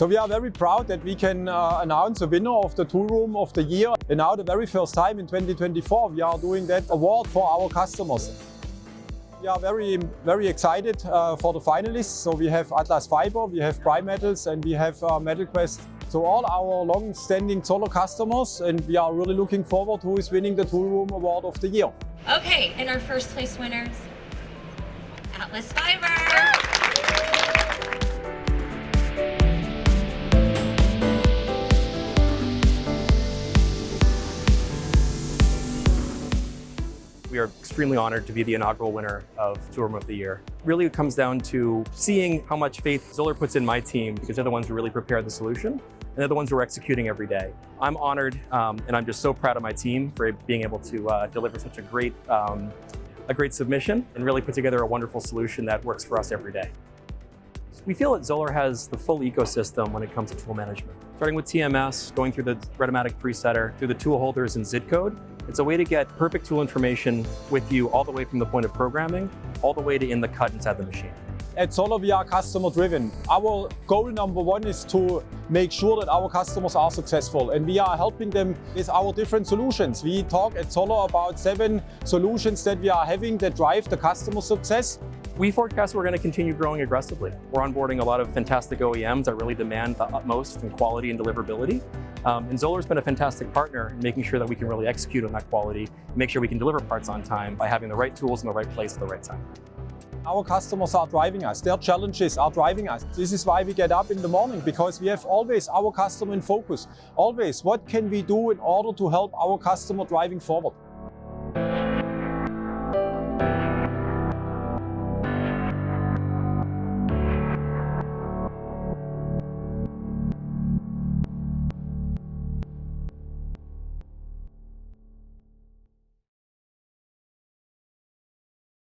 So we are very proud that we can announce a winner of the Toolroom of the Year. And now the very first time in 2024 we are doing that award for our customers. We are very excited for the finalists. So we have Atlas Fibre, we have Primetals, and we have MetalQuest. So all our long-standing Zoller customers, and we are really looking forward who is winning the Toolroom Award of the Year. Okay, and our first place winners, Atlas Fibre. We are extremely honored to be the inaugural winner of Toolroom of the Year. Really, it comes down to seeing how much faith Zoller puts in my team, because they're the ones who really prepare the solution, and they're the ones who are executing every day. I'm honored, and I'm just so proud of my team for being able to deliver such a great submission and really put together a wonderful solution that works for us every day. We feel that Zoller has the full ecosystem when it comes to tool management. Starting with TMS, going through the Retomatic presetter, through the tool holders and ZID code. It's a way to get perfect tool information with you all the way from the point of programming, all the way to in the cut inside the machine. At Zoller, we are customer driven. Our goal number one is to make sure that our customers are successful, and we are helping them with our different solutions. We talk at Zoller about 7 solutions that we are having that drive the customer success. We forecast we're going to continue growing aggressively. We're onboarding a lot of fantastic OEMs that really demand the utmost in quality and deliverability. And Zoller's been a fantastic partner in making sure that we can really execute on that quality, and make sure we can deliver parts on time by having the right tools in the right place at the right time. Our customers are driving us. Their challenges are driving us. This is why we get up in the morning, because we have always our customer in focus. Always, what can we do in order to help our customer driving forward?